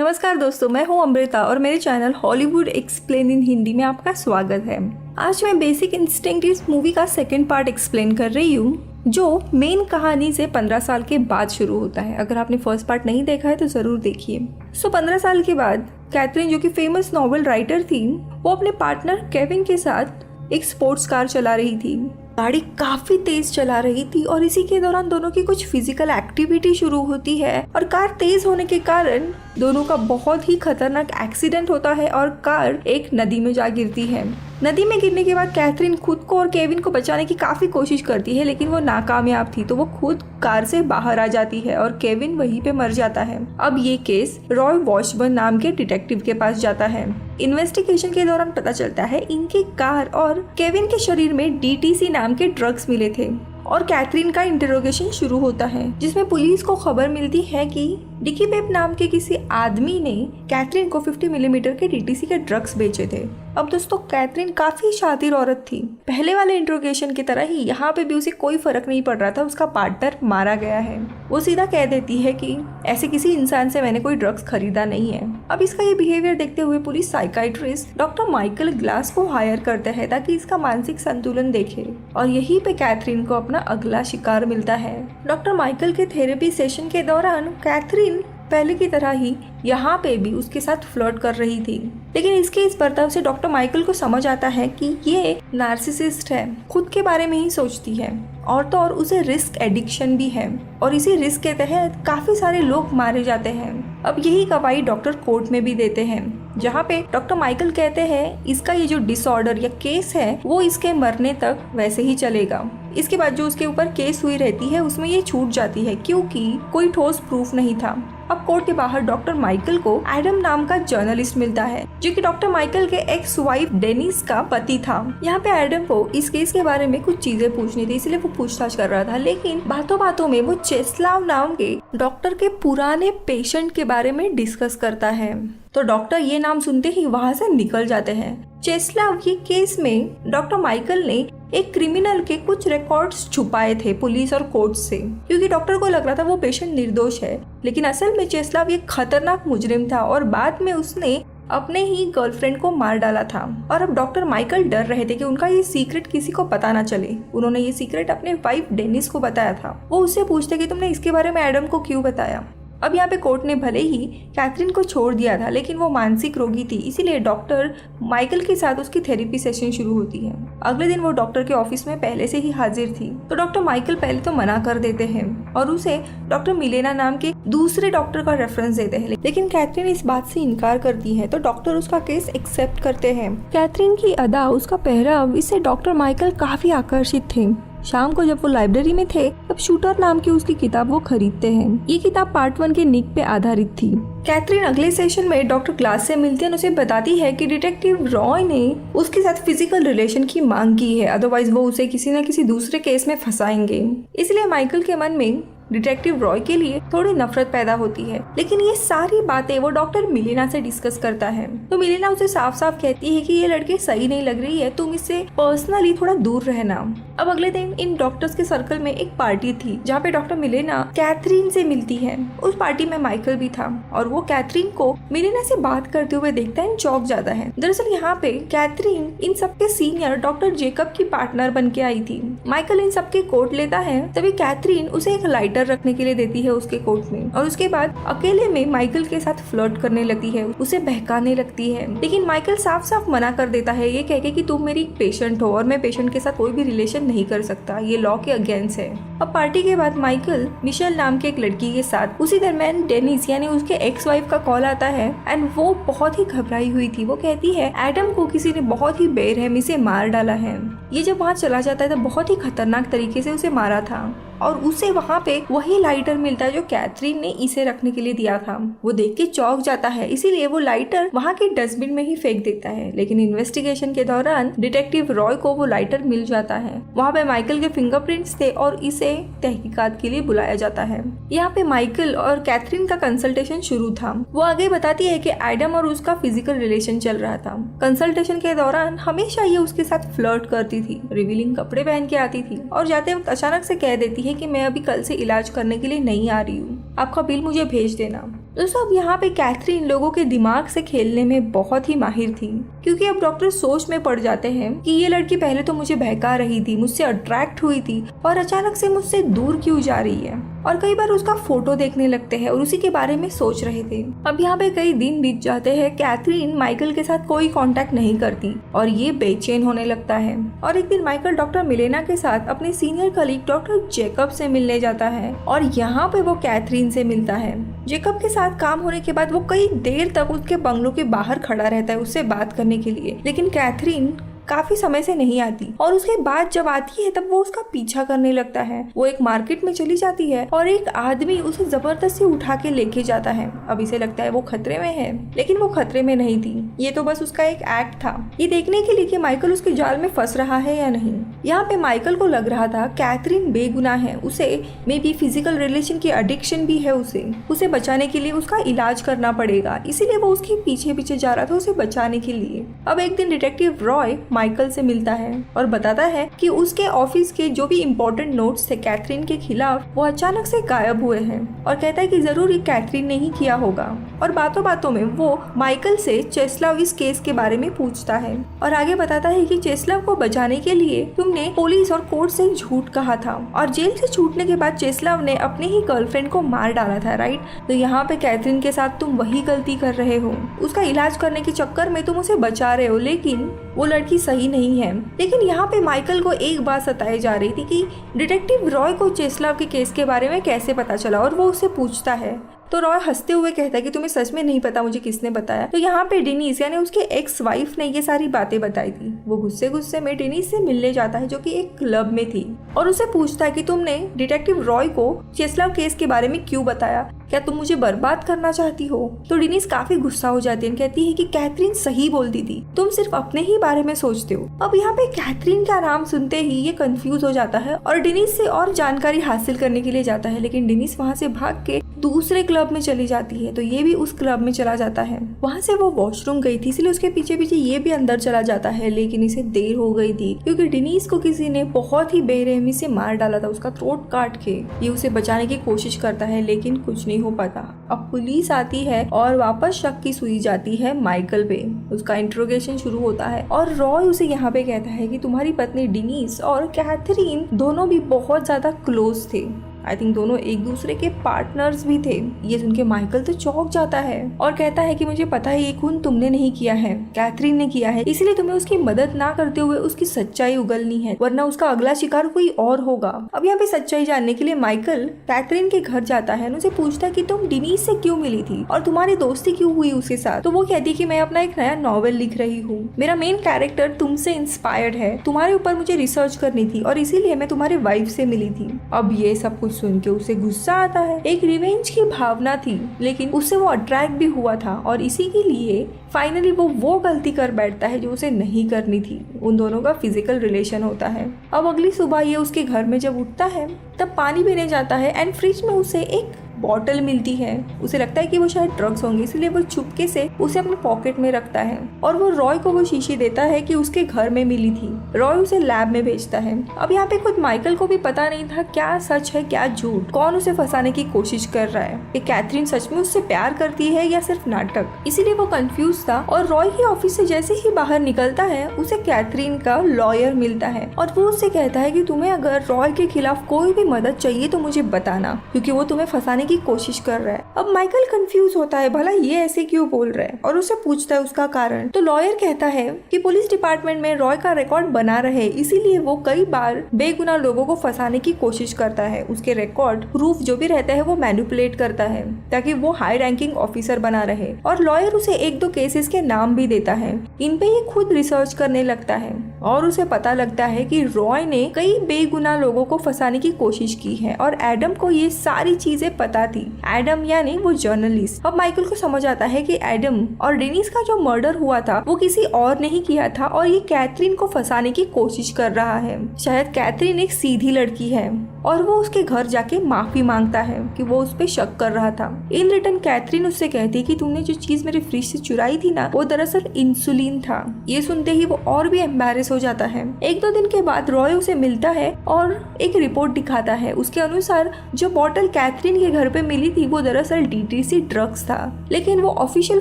नमस्कार दोस्तों, मैं हूं अमृता और मेरे channel Hollywood explain in Hindi में आपका स्वागत है। आज मैं बेसिक इंस्टिंक्ट इस मूवी का सेकंड पार्ट एक्सप्लेन कर रही हूं, जो मेन कहानी से 15 साल के बाद शुरू होता है। अगर आपने फर्स्ट पार्ट नहीं देखा है तो जरूर देखिए। 15 साल के बाद कैथरीन, जो कि फेमस नॉवेल राइटर थी, वो अपने पार्टनर केविन के साथ एक स्पोर्ट्स कार चला रही थी। गाड़ी काफी तेज चला रही थी और इसी के दौरान दोनों की कुछ फिजिकल एक्टिविटी शुरू होती है और कार तेज होने के कारण दोनों का बहुत ही खतरनाक एक्सीडेंट होता है और कार एक नदी में जा गिरती है। नदी में गिरने के बाद कैथरीन खुद को और केविन को बचाने की काफी कोशिश करती है, लेकिन वो नाकामयाब थी, तो वो खुद कार से बाहर आ जाती है और केविन वहीं पे मर जाता है। अब ये केस रॉय वॉशबर्न नाम के डिटेक्टिव के पास जाता है। इन्वेस्टिगेशन के दौरान पता चलता है इनकी कार और केविन के शरीर में DTC नाम के ड्रग्स मिले थे और कैथरीन का इंटरोगेशन शुरू होता है, जिसमें पुलिस को खबर मिलती है कि डिकी पेप नाम के किसी आदमी ने कैथरीन को 50 मिलीमीटर के DTC के ड्रग्स बेचे थे। अब दोस्तों, कैथरीन काफी शातिर औरत थी। पहले वाले इंट्रोगेशन की तरह ही यहाँ पे भी उसे कोई फर्क नहीं पड़ रहा था, उसका पार्टनर मारा गया है। वो सीधा कह देती है कि ऐसे किसी इंसान से मैंने कोई ड्रग्स खरीदा नहीं है। अब इसका ये बिहेवियर देखते हुए police psychiatrist doctor Michael glass को हायर करते हैं ताकि इसका मानसिक संतुलन देखे, और यहीं पे कैथरीन को अपना अगला शिकार मिलता है। डॉक्टर माइकल के थेरेपी सेशन के दौरान कैथरीन पहले की तरह ही यहाँ पे भी उसके साथ फ्लर्ट कर रही थी, लेकिन इसके इस बर्ताव से डॉक्टर माइकल को समझ आता है कि ये नार्सिसिस्ट है, खुद के बारे में ही सोचती है, और तो और उसे रिस्क एडिक्शन भी है और इसी रिस्क के तहत काफी सारे लोग मारे जाते हैं। अब यही गवाही डॉक्टर कोर्ट में भी देते हैं, जहाँ पे डॉक्टर माइकल कहते हैं इसका ये जो डिसऑर्डर या केस है वो इसके मरने तक वैसे ही चलेगा। इसके बाद जो उसके ऊपर केस हुई रहती है उसमें ये छूट जाती है क्योंकि कोई ठोस प्रूफ नहीं था। अब कोर्ट के बाहर डॉक्टर माइकल को एडम नाम का जर्नलिस्ट मिलता है, जो कि डॉक्टर माइकल के एक्स वाइफ डेनिस का पति था। यहाँ पे एडम को इस केस के बारे में कुछ चीजें पूछनी थी, इसलिए वो पूछताछ कर रहा था, लेकिन बातों बातों में वो चेस्लाव नाम के डॉक्टर के पुराने पेशेंट के बारे में डिस्कस करता है। तो डॉक्टर ये नाम सुनते ही वहाँ से निकल जाते हैं। चेस्लाव ये केस में डॉक्टर माइकल ने एक क्रिमिनल के कुछ रिकॉर्ड्स छुपाए थे पुलिस और कोर्ट से, क्योंकि डॉक्टर को लग रहा था वो पेशेंट निर्दोष है, लेकिन असल में चेस्लाव ये खतरनाक मुजरिम था और बाद में उसने अपने ही गर्लफ्रेंड को मार डाला था। और अब डॉक्टर माइकल डर रहे थे कि उनका ये सीक्रेट किसी को पता ना चले। उन्होंने ये सीक्रेट अपने वाइफ डेनिस को बताया था। वो उससे पूछते कि तुमने इसके बारे में एडम को क्यों बताया। अब यहाँ पे कोर्ट ने भले ही कैथरीन को छोड़ दिया था, लेकिन वो मानसिक रोगी थी, इसीलिए डॉक्टर माइकल के साथ उसकी थेरेपी सेशन शुरू होती है। अगले दिन वो डॉक्टर के ऑफिस में पहले से ही हाजिर थी, तो डॉक्टर माइकल पहले तो मना कर देते हैं और उसे डॉक्टर मिलेना नाम के दूसरे डॉक्टर का रेफरेंस देते हैं, लेकिन कैथरीन इस बात से इनकार करती है, तो डॉक्टर उसका केस एक्सेप्ट करते हैं। कैथरीन की अदा, उसका पहराव, इससे डॉक्टर माइकल काफी आकर्षित थे। शाम को जब वो लाइब्रेरी में थे तब शूटर नाम की उसकी किताब वो खरीदते हैं। ये किताब पार्ट 1 के निक पे आधारित थी। कैथरीन अगले सेशन में डॉक्टर ग्लास से मिलती है और उसे बताती है कि डिटेक्टिव रॉय ने उसके साथ फिजिकल रिलेशन की मांग की है, अदरवाइज वो उसे किसी न किसी दूसरे केस में फंसाएंगे। इसलिए माइकल के मन में डिटेक्टिव रॉय के लिए थोड़ी नफरत पैदा होती है, लेकिन ये सारी बातें वो डॉक्टर मिलेना से डिस्कस करता है। तो मिलेना उसे साफ साफ कहती है कि ये लड़की सही नहीं लग रही है, तुम इससे पर्सनली थोड़ा दूर रहना। अब अगले दिन इन डॉक्टर्स के सर्कल में एक पार्टी थी, जहाँ पे डॉक्टर मिलेना कैथरीन से मिलती है। उस पार्टी में माइकल भी था और वो कैथरीन को मिलेना से बात करते हुए देखता है, चौंक जाता है। दरअसल यहाँ पे कैथरीन इन सबके सीनियर डॉक्टर जेकब की पार्टनर बन के आई थी। माइकल इन सबके कोट लेता है, तभी कैथरीन उसे एक लाइटर रखने के लिए देती है उसके कोट में, और उसके बाद अकेले में माइकल के साथ फ्लर्ट करने लगती है, उसे बहकाने लगती है, लेकिन माइकल साफ साफ मना कर देता है, ये कह के कि तुम मेरी पेशेंट हो और मैं पेशेंट के साथ कोई भी रिलेशन नहीं कर सकता, ये लॉ के अगेंस्ट है। अब पार्टी के बाद माइकल मिशेल नाम के एक लड़की के साथ, उसी दरमियान डेनिस यानी उसके एक्स वाइफ का कॉल आता है एंड वो बहुत ही घबराई हुई थी। वो कहती है एडम को किसी ने बहुत ही बेरहमी से मार डाला है। ये जब वहाँ चला जाता है तो बहुत ही खतरनाक तरीके से उसे मारा था और उसे वहाँ पे वही लाइटर मिलता है जो कैथरीन ने इसे रखने के लिए दिया था। वो देख के चौंक जाता है, इसीलिए वो लाइटर वहाँ के डस्टबिन में ही फेंक देता है, लेकिन इन्वेस्टिगेशन के दौरान डिटेक्टिव रॉय को वो लाइटर मिल जाता है। वहाँ पे माइकल के फिंगरप्रिंट्स थे और इसे तहकीकात के लिए बुलाया जाता है। यहाँ पे माइकल और कैथरीन का कंसल्टेशन शुरू था। वो आगे बताती है कि एडम और उसका फिजिकल रिलेशन चल रहा था। कंसल्टेशन के दौरान हमेशा ये उसके साथ फ्लर्ट करती थी, रिवीलिंग कपड़े पहन के आती थी और जाते वक्त अचानक से कह देती है कि मैं अभी कल से इलाज करने के लिए नहीं आ रही हूँ, आपका बिल मुझे भेज देना। दोस्तों अब यहाँ पे कैथरीन लोगों के दिमाग से खेलने में बहुत ही माहिर थी, क्योंकि अब डॉक्टर सोच में पड़ जाते हैं कि ये लड़की पहले तो मुझे बहका रही थी, मुझसे अट्रैक्ट हुई थी और अचानक से मुझसे दूर क्यों जा रही है। और कई बार उसका फोटो देखने लगते हैं और उसी के बारे में सोच रहे थे। अब यहाँ पे कई दिन बीत जाते हैं, कैथरीन माइकल के साथ कोई कांटेक्ट नहीं करती और ये बेचैन होने लगता है। और एक दिन माइकल डॉक्टर मिलेना के साथ अपने सीनियर कलीग डॉक्टर जेकब से मिलने जाता है और यहाँ पे वो कैथरीन से मिलता है। जेकब के साथ काम होने के बाद वो कई देर तक उसके बंगलो के बाहर खड़ा रहता है उससे बात करने के लिए, लेकिन कैथरीन काफी समय से नहीं आती और उसके बाद जब आती है तब वो उसका पीछा करने लगता है। वो एक मार्केट में चली जाती है और एक आदमी उसे जबरदस्ती उठा के लेके जाता है। अब इसे लगता है वो खतरे में है, लेकिन वो खतरे में नहीं थी, ये तो बस उसका एक एक्ट था, ये देखने के लिए कि माइकल उसके जाल में फंस रहा है या नहीं। यहाँ पे माइकल को लग रहा था कैथरीन बेगुनाह है, उसे मे बी फिजिकल रिलेशन की एडिक्शन भी है, उसे बचाने के लिए उसका इलाज करना पड़ेगा, इसीलिए वो उसके पीछे पीछे जा रहा था उसे बचाने के लिए। अब एक दिन डिटेक्टिव रॉय माइकल से मिलता है और बताता है कि उसके ऑफिस के जो भी इम्पोर्टेंट नोट्स थे कैथरीन के खिलाफ वो अचानक से गायब हुए हैं और कहता है कि जरूर ये कैथरीन ने ही किया होगा। और बातों बातों में वो माइकल से चेस्लाव इस केस के बारे में पूछता है और आगे बताता है कि चेस्लाव को बचाने के लिए तुमने पुलिस और कोर्ट से झूठ कहा था और जेल से छूटने के बाद चेस्लाव ने अपने ही गर्लफ्रेंड को मार डाला था, राइट? तो यहाँ पे कैथरीन के साथ तुम वही गलती कर रहे हो, उसका इलाज करने के चक्कर में तुम उसे बचा रहे हो, लेकिन वो लड़की सही नहीं है। लेकिन यहाँ पे माइकल को एक बात सताई जा रही थी कि डिटेक्टिव रॉय को चेस्लाव के केस के बारे में कैसे पता चला, और वो उससे पूछता है तो रॉय हंसते हुए कहता है कि तुम्हें सच में नहीं पता मुझे किसने बताया। तो यहाँ पे डेनिस यानी उसके एक्स वाइफ ने ये सारी बातें बताई थी। वो गुस्से गुस्से में डेनिस से मिलने जाता है जो कि एक क्लब में थी और उसे पूछता है कि तुमने डिटेक्टिव रॉय को चेस्लाव केस के बारे में क्यों बताया, क्या तुम मुझे बर्बाद करना चाहती हो? तो डेनिस काफी गुस्सा हो जाती है, कहती है कि कैथरीन सही बोलती थी, तुम सिर्फ अपने ही बारे में सोचते हो। अब यहाँ पे कैथरीन का नाम सुनते ही ये कंफ्यूज हो जाता है और डेनिस से और जानकारी हासिल करने के लिए जाता है, लेकिन डेनिस वहाँ से भाग के दूसरे क्लब में चली जाती है। तो ये भी उस क्लब में चला जाता है। वहाँ से वो वॉशरूम गई थी इसलिए उसके पीछे पीछे ये भी अंदर चला जाता है, लेकिन इसे देर हो गई थी क्योंकि डेनिस को किसी ने बहुत ही बेरहमी से मार डाला था, उसका थ्रोट काट के। ये उसे बचाने की कोशिश करता है लेकिन कुछ नहीं हो पाता। अब पुलिस आती है और वापस शक की सुई जाती है माइकल पे। उसका इंट्रोगेशन शुरू होता है और रॉय उसे यहाँ पे कहता है कि तुम्हारी पत्नी डेनिस और कैथरीन दोनों भी बहुत ज्यादा क्लोज थे। आई थिंक दोनों एक दूसरे के पार्टनर्स भी थे। ये सुन के माइकल तो चौंक जाता है और कहता है कि मुझे पता है ये खून तुमने नहीं किया है, कैथरीन ने किया है, इसलिए तुम्हें उसकी मदद ना करते हुए उसकी सच्चाई उगलनी है, वरना उसका अगला शिकार कोई और होगा। अब यहाँ पे सच्चाई जानने के लिए माइकल कैथरीन के घर जाता है, उनसे पूछता है कि तुम डेनिस से क्यों मिली थी और तुम्हारी दोस्ती क्यों हुई उसके साथ। तो वो कहती है कि मैं अपना एक नया नॉवेल लिख रही हूँ, मेरा मेन कैरेक्टर तुमसे इंस्पायर्ड है, तुम्हारे ऊपर मुझे रिसर्च करनी थी और इसीलिए मैं तुम्हारे वाइफ से मिली थी। अब ये सब कुछ सुन के उसे गुस्सा आता है, एक रिवेंज की भावना थी, लेकिन उससे वो अट्रैक्ट भी हुआ था और इसी के लिए फाइनली वो गलती कर बैठता है जो उसे नहीं करनी थी। उन दोनों का फिजिकल रिलेशन होता है। अब अगली सुबह ये उसके घर में जब उठता है तब पानी पीने जाता है एंड फ्रिज में उसे एक बॉटल मिलती है। उसे लगता है कि वो शायद ड्रग्स होंगे, इसलिए वो चुपके से उसे अपने पॉकेट में रखता है और वो रॉय को वो शीशी देता है कि उसके घर में मिली थी। रॉय उसे लैब में भेजता है। अब यहाँ पे खुद माइकल को भी पता नहीं था क्या सच है क्या झूठ, कौन उसे फंसाने की कोशिश कर रहा है, कि कैथरीन सच में उससे प्यार करती है या सिर्फ नाटक। इसीलिए वो कंफ्यूज था और रॉय के ऑफिस से जैसे ही बाहर निकलता है उसे कैथरीन का लॉयर मिलता है और वो उससे कहता है कि तुम्हें अगर रॉय के खिलाफ कोई भी मदद चाहिए तो मुझे बताना, क्योंकि वो तुम्हें फंसाने की कोशिश कर रहा है। अब माइकल कंफ्यूज होता है, भला ये ऐसे क्यों बोल रहा है, और उसे पूछता है उसका कारण। तो लॉयर कहता है कि पुलिस डिपार्टमेंट में रॉय का रिकॉर्ड बना रहे, इसीलिए वो कई बार बेगुनाह लोगों को फंसाने की कोशिश करता है। उसके रिकॉर्ड प्रूफ जो भी रहता है वो मैनिपुलेट करता है ताकि वो हाई रैंकिंग ऑफिसर बना रहे। और लॉयर उसे एक दो केसेस के नाम भी देता है। इन पे ये खुद रिसर्च करने लगता है और उसे पता लगता है कि रॉय ने कई बेगुनाह लोगों को फंसाने की कोशिश की है और एडम को ये सारी चीजें पता थी। एडम यानी वो जर्नलिस्ट। अब माइकल को समझ आता है कि एडम और डेनिस का जो मर्डर हुआ था वो किसी और ने ही किया था और ये कैथरीन को फंसाने की कोशिश कर रहा है। शायद कैथरीन एक सीधी लड़की है और वो उसके घर जाके माफी मांगता है कि वो उस पे शक कर रहा था। इन रिटर्न कैथरीन उससे कहती है कि तुमने जो चीज मेरे फ्रिज से चुराई थी ना, वो दरअसल इंसुलिन था। ये सुनते ही वो और भी एम्बैरेस हो जाता है। 1-2 दिन के बाद रॉय उसे मिलता है और एक रिपोर्ट दिखाता है। उसके अनुसार जो बॉटल कैथरीन के घर पे मिली थी वो दरअसल DTC ड्रग्स था, लेकिन वो ऑफिशियल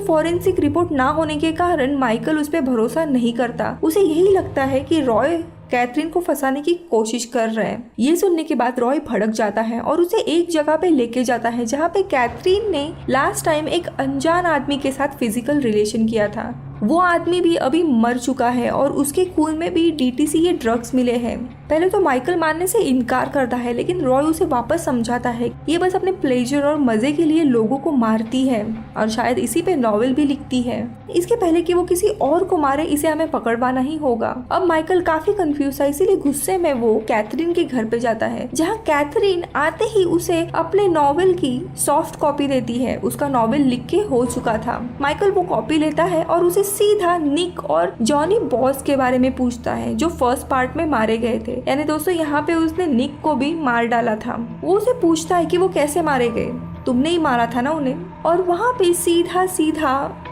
फॉरेंसिक रिपोर्ट ना होने के कारण माइकल उस पर भरोसा नहीं करता। उसे यही लगता है कि रॉय कैथरीन को फंसाने की कोशिश कर रहे हैं। ये सुनने के बाद रॉय भड़क जाता है और उसे एक जगह पे लेके जाता है जहाँ पे कैथरीन ने लास्ट टाइम एक अनजान आदमी के साथ फिजिकल रिलेशन किया था। वो आदमी भी अभी मर चुका है और उसके खून में भी DTC ये ड्रग्स मिले हैं। पहले तो माइकल मानने से इनकार करता है, लेकिन रॉय उसे वापस समझाता है ये बस अपने प्लेजर और मजे के लिए लोगों को मारती है और शायद इसी पे नॉवेल भी लिखती है। इसके पहले कि वो किसी और को मारे, इसे हमें पकड़वाना ही होगा। अब माइकल काफी कंफ्यूज है, इसीलिए गुस्से में वो कैथरीन के घर पे जाता है, जहाँ कैथरीन आते ही उसे अपने नॉवेल की सॉफ्ट कॉपी देती है। उसका नॉवेल लिख के हो चुका था। माइकल वो कॉपी लेता है और उसे सीधा निक और जॉनी बॉस के बारे में पूछता है, जो फर्स्ट पार्ट में मारे गए थे। यानी दोस्तों यहाँ पे उसने निक को भी मार डाला था। वो उसे पूछता है कि वो कैसे मारे गए, तुमने ही मारा था ना उन्हें। और वहाँ पे सीधा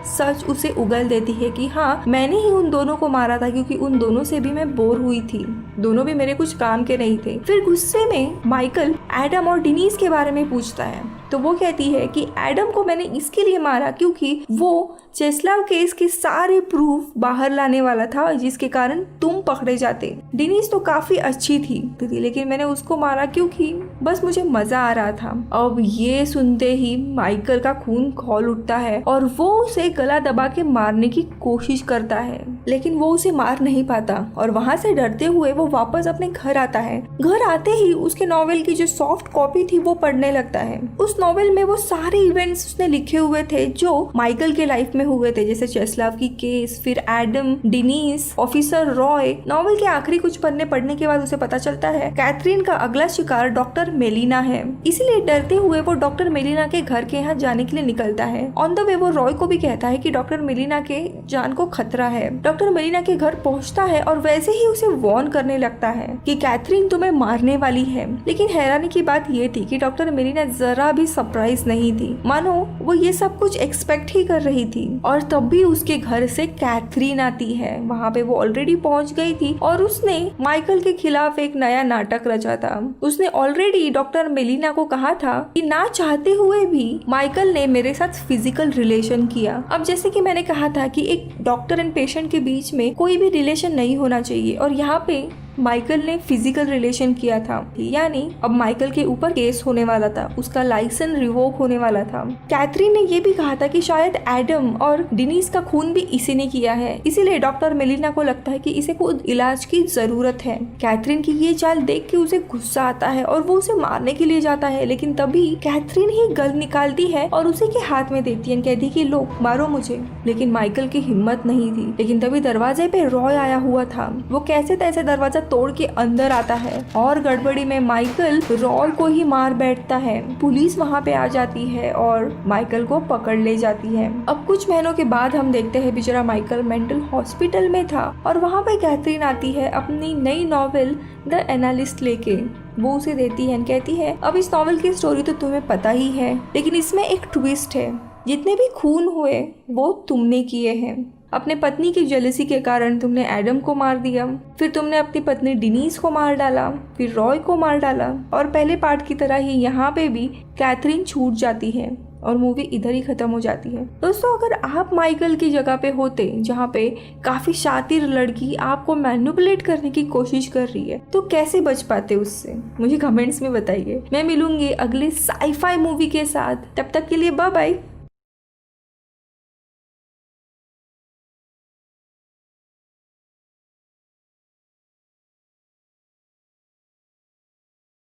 सच उसे उगल देती है कि हाँ, मैंने ही उन दोनों को मारा था, क्योंकि उन दोनों से भी मैं बोर हुई थी। दोनों भी मेरे कुछ काम के नहीं थे। फिर गुस्से में माइकल एडम और डिनीज के बारे में पूछता है, तो वो कहती है कि एडम को मैंने इसके लिए मारा क्योंकि वो चेस्लाव केस के सारे प्रूफ बाहर लाने वाला था, जिसके कारण तुम पकड़े जाते। डिनीज तो काफी अच्छी थी, लेकिन मैंने उसको मारा क्योंकि बस मुझे मजा आ रहा था। अब ये सुनते ही माइकल का खून खौल उठता है और वो उसे गला दबा के मारने की कोशिश करता है, लेकिन वो उसे मार नहीं पाता और वहाँ से डरते हुए वो वापस अपने घर आता है। घर आते ही उसके नॉवेल की जो सॉफ्ट कॉपी थी वो पढ़ने लगता है। उस नॉवेल में वो सारे इवेंट्स उसने लिखे हुए थे जो माइकल के लाइफ में हुए थे, जैसे चेस्लाव की केस, फिर Adam, Denise, officer Roy. Novel के आखिरी कुछ पन्ने पढ़ने के बाद उसे पता चलता है कैथरीन का अगला शिकार डॉक्टर मेलिना है। इसीलिए डरते हुए वो डॉक्टर मेलिना के घर के यहाँ जाने के लिए निकलता है। ऑन द वे वो रॉय को भी कहता है कि डॉक्टर मेलिना के जान को खतरा है। डॉक्टर मेलिना के घर पहुँचता है और वैसे ही उसे वार्न करने लगता है कि कैथरीन तुम्हें मारने वाली है। लेकिन हैरानी की बात ये थी कि डॉक्टर मेलिना जरा भी सरप्राइज नहीं थी, मानो वो ये सब कुछ एक्सपेक्ट ही कर रही थी। और तब भी उसके घर से कैथरीन आती है। वहाँ पे वो ऑलरेडी पहुँच गई थी और उसने माइकल के खिलाफ एक नया नाटक रचा था। उसने ऑलरेडी डॉक्टर मेलिना को कहा था कि ना चाहते हुए भी माइकल ने मेरे साथ फिजिकल रिलेशन किया। अब जैसे कि मैंने कहा था कि एक डॉक्टर एंड पेशेंट के बीच में कोई भी रिलेशन नहीं होना चाहिए, और यहाँ पे माइकल ने फिजिकल रिलेशन किया था। यानी अब माइकल के ऊपर केस होने वाला था, उसका लाइसेंस रिवोक होने वाला था। कैथरीन ने ये भी कहा था कि शायद एडम और डिनीज का खून भी इसी ने किया है, इसीलिए डॉक्टर मेलिना को लगता है कि इसे खुद इलाज की जरूरत है। कैथरीन की ये चाल देख के उसे गुस्सा आता है और वो उसे मारने के लिए जाता है, लेकिन तभी कैथरीन ही गन निकालती है और उसे के हाथ में देती है, कहती कि लो मारो मुझे। लेकिन माइकल की हिम्मत नहीं थी। लेकिन तभी दरवाजे पे रॉय आया हुआ था। वो कैसे तैसे दरवाजा तोड़ के अंदर आता है और गड़बड़ी में माइकल रॉय को ही मार बैठता है। पुलिस वहाँ पे आ जाती है और माइकल को पकड़ ले जाती है। अब कुछ महीनों के बाद हम देखते हैं बेचारा माइकल मेंटल हॉस्पिटल में था और वहाँ पे कैथरीन आती है अपनी नई नॉवेल द एनालिस्ट लेके। वो उसे देती है, कहती है अब इस नॉवेल की स्टोरी तो तुम्हें पता ही है, लेकिन इसमें एक ट्विस्ट है। जितने भी खून हुए वो तुमने किए हैं। अपने पत्नी की जेलसी के कारण तुमने एडम को मार दिया, फिर तुमने अपनी पत्नी डिनीज को मार डाला, फिर रॉय को मार डाला, और पहले पार्ट की तरह ही यहाँ पे भी कैथरीन छूट जाती है और मूवी इधर ही खत्म हो जाती है। दोस्तों, अगर आप माइकल की जगह पे होते, जहाँ पे काफी शातिर लड़की आपको मैनिपुलेट करने की कोशिश कर रही है, तो कैसे बच पाते उससे? मुझे कमेंट्स में बताइए। मैं मिलूंगी अगले साई-फाई मूवी के साथ। तब तक के लिए बाय बाय।